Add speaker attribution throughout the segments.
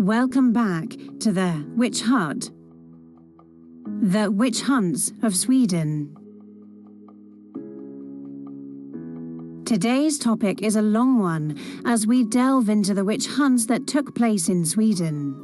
Speaker 1: Welcome back to the Witch Hut. The Witch Hunts of Sweden. Today's topic is a long one as we delve into the witch hunts that took place in Sweden.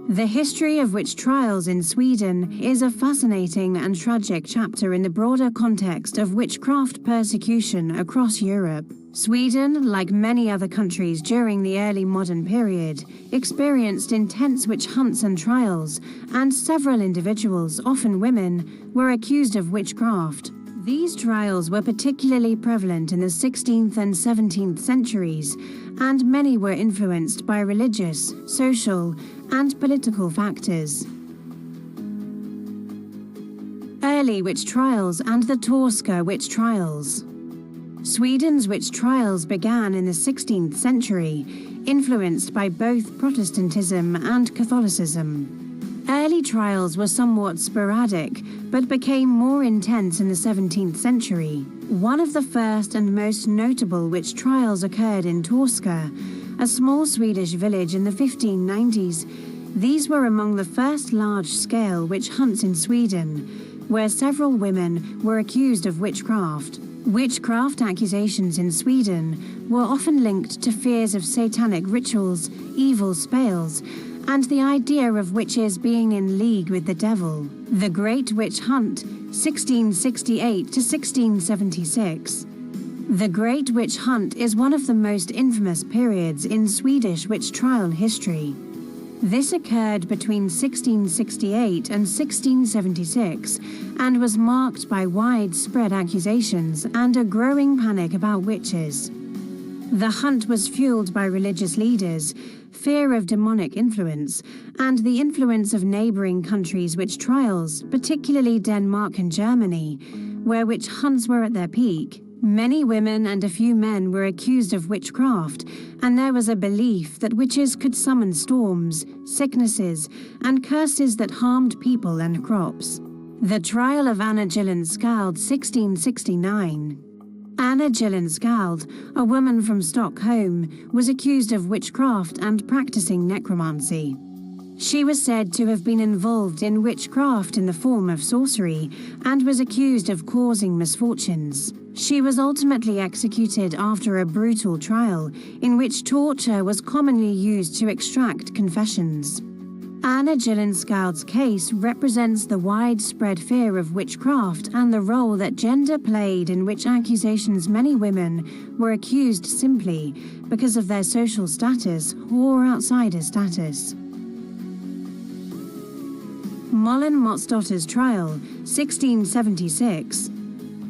Speaker 1: The history of witch trials in Sweden is a fascinating and tragic chapter in the broader context of witchcraft persecution across Europe. Sweden, like many other countries during the early modern period, experienced intense witch hunts and trials, and several individuals, often women, were accused of witchcraft. These trials were particularly prevalent in the 16th and 17th centuries, and many were influenced by religious, social, and political factors. Early witch trials and the Torska witch trials. Sweden's witch trials began in the 16th century, influenced by both Protestantism and Catholicism. Early trials were somewhat sporadic, but became more intense in the 17th century. One of the first and most notable witch trials occurred in Torska, a small Swedish village in the 1590s. These were among the first large-scale witch hunts in Sweden, where several women were accused of witchcraft. Witchcraft accusations in Sweden were often linked to fears of satanic rituals, evil spells, and the idea of witches being in league with the devil. The Great Witch Hunt, 1668 to 1676. The Great Witch Hunt is one of the most infamous periods in Swedish witch trial history. This occurred between 1668 and 1676 and was marked by widespread accusations and a growing panic about witches. The hunt was fueled by religious leaders, fear of demonic influence, and the influence of neighboring countries' witch trials, particularly Denmark and Germany, where witch hunts were at their peak. Many women and a few men were accused of witchcraft, and there was a belief that witches could summon storms, sicknesses, and curses that harmed people and crops. The trial of Anna Gyllenskald, 1669. Anna Gyllenskald, a woman from Stockholm, was accused of witchcraft and practicing necromancy. She was said to have been involved in witchcraft in the form of sorcery and was accused of causing misfortunes. She was ultimately executed after a brutal trial in which torture was commonly used to extract confessions. Anna Gyllenskald's case represents the widespread fear of witchcraft and the role that gender played in which accusations many women were accused simply because of their social status or outsider status. Malin Motsdotter's trial, 1676.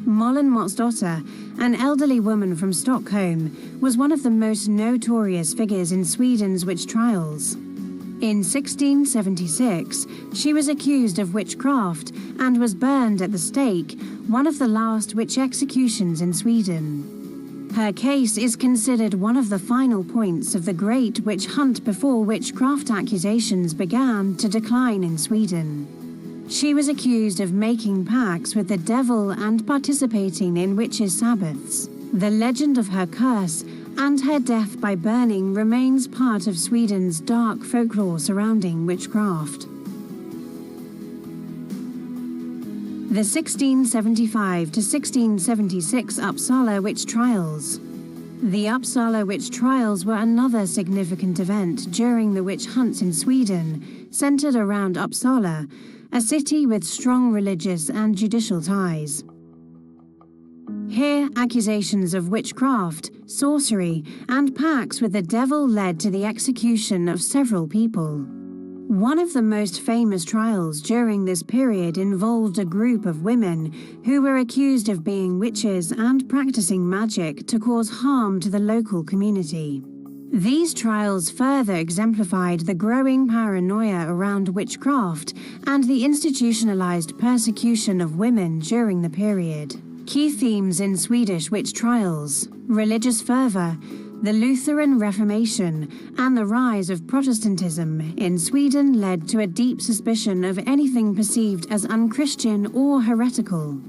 Speaker 1: Malin Motsdotter, an elderly woman from Stockholm, was one of the most notorious figures in Sweden's witch trials. In 1676, she was accused of witchcraft and was burned at the stake, one of the last witch executions in Sweden. Her case is considered one of the final points of the Great Witch Hunt before witchcraft accusations began to decline in Sweden. She was accused of making pacts with the devil and participating in witches' sabbaths. The legend of her curse and her death by burning remains part of Sweden's dark folklore surrounding witchcraft. The 1675 to 1676 Uppsala witch trials. The Uppsala witch trials were another significant event during the witch hunts in Sweden, centered around Uppsala, a city with strong religious and judicial ties. Here, accusations of witchcraft, sorcery, and pacts with the devil led to the execution of several people. One of the most famous trials during this period involved a group of women who were accused of being witches and practicing magic to cause harm to the local community. These trials further exemplified the growing paranoia around witchcraft and the institutionalized persecution of women during the period. Key themes in Swedish witch trials: religious fervor, the Lutheran Reformation, and the rise of Protestantism in Sweden led to a deep suspicion of anything perceived as unchristian or heretical.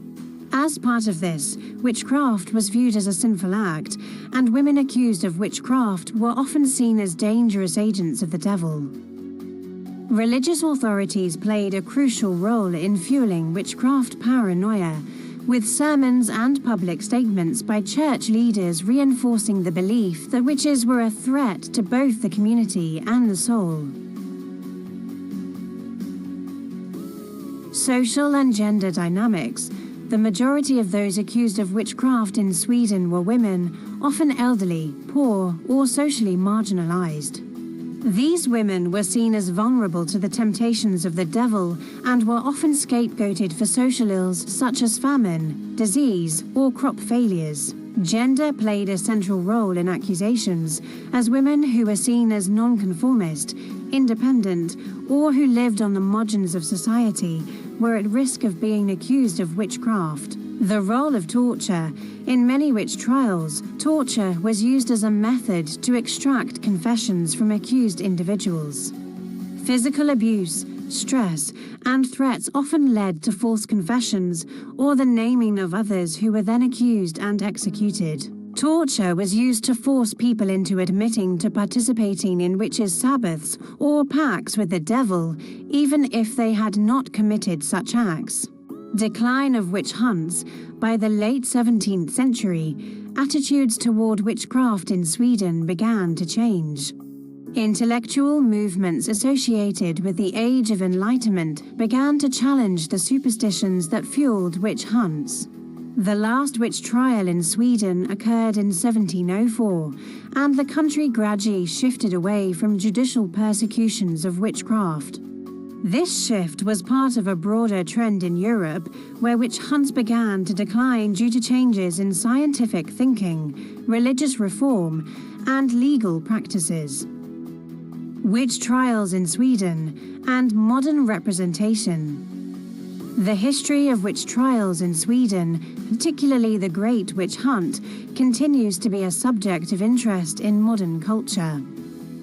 Speaker 1: As part of this, witchcraft was viewed as a sinful act, and women accused of witchcraft were often seen as dangerous agents of the devil. Religious authorities played a crucial role in fueling witchcraft paranoia, with sermons and public statements by church leaders reinforcing the belief that witches were a threat to both the community and the soul. Social and gender dynamics. The majority of those accused of witchcraft in Sweden were women, often elderly, poor, or socially marginalized. These women were seen as vulnerable to the temptations of the devil and were often scapegoated for social ills such as famine, disease, or crop failures. Gender played a central role in accusations, as women who were seen as nonconformist, independent, or who lived on the margins of society were at risk of being accused of witchcraft. The role of torture. In many witch trials, torture was used as a method to extract confessions from accused individuals. Physical abuse, stress, and threats often led to false confessions or the naming of others who were then accused and executed. Torture was used to force people into admitting to participating in witches' sabbaths or pacts with the devil, even if they had not committed such acts. Decline of witch hunts. By the late 17th century, attitudes toward witchcraft in Sweden began to change. Intellectual movements associated with the Age of Enlightenment began to challenge the superstitions that fueled witch hunts. The last witch trial in Sweden occurred in 1704, and the country gradually shifted away from judicial persecutions of witchcraft. This shift was part of a broader trend in Europe, where witch hunts began to decline due to changes in scientific thinking, religious reform, and legal practices. Witch trials in Sweden and modern representation. The history of witch trials in Sweden, particularly the Great Witch Hunt, continues to be a subject of interest in modern culture.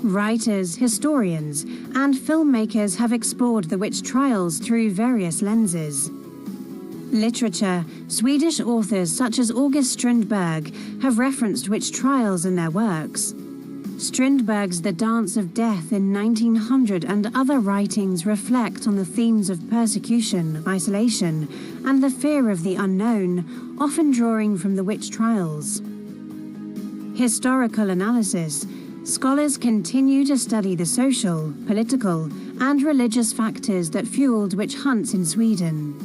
Speaker 1: Writers, historians, and filmmakers have explored the witch trials through various lenses. Literature. Swedish authors such as August Strindberg have referenced witch trials in their works. Strindberg's The Dance of Death in 1900 and other writings reflect on the themes of persecution, isolation, and the fear of the unknown, often drawing from the witch trials. Historical analysis. Scholars continue to study the social, political, and religious factors that fueled witch hunts in Sweden.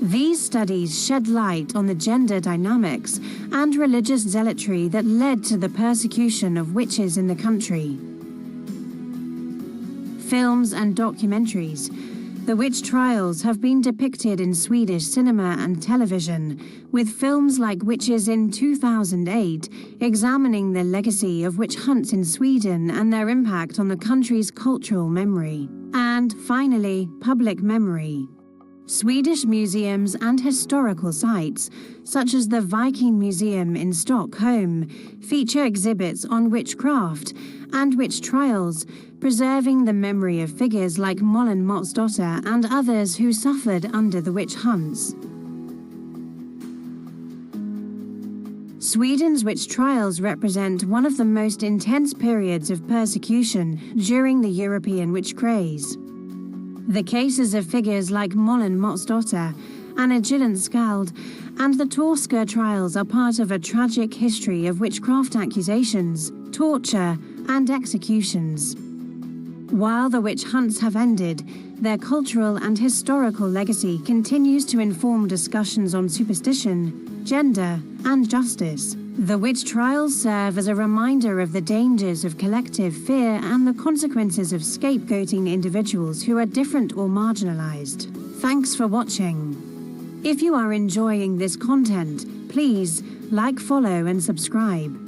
Speaker 1: These studies shed light on the gender dynamics and religious zealotry that led to the persecution of witches in the country. Films and documentaries. The witch trials have been depicted in Swedish cinema and television, with films like Witches in 2008 examining the legacy of witch hunts in Sweden and their impact on the country's cultural memory. And finally, public memory. Swedish museums and historical sites, such as the Viking Museum in Stockholm, feature exhibits on witchcraft and witch trials, preserving the memory of figures like Malin Motsdotter and others who suffered under the witch hunts. Sweden's witch trials represent one of the most intense periods of persecution during the European witch craze. The cases of figures like Malin Motsdotter, Anna Gyllenskald, and the Torska trials are part of a tragic history of witchcraft accusations, torture, and executions. While the witch hunts have ended, their cultural and historical legacy continues to inform discussions on superstition, gender, and justice. The witch trials serve as a reminder of the dangers of collective fear and the consequences of scapegoating individuals who are different or marginalized. Thanks for watching. If you are enjoying this content, please like, follow, and subscribe.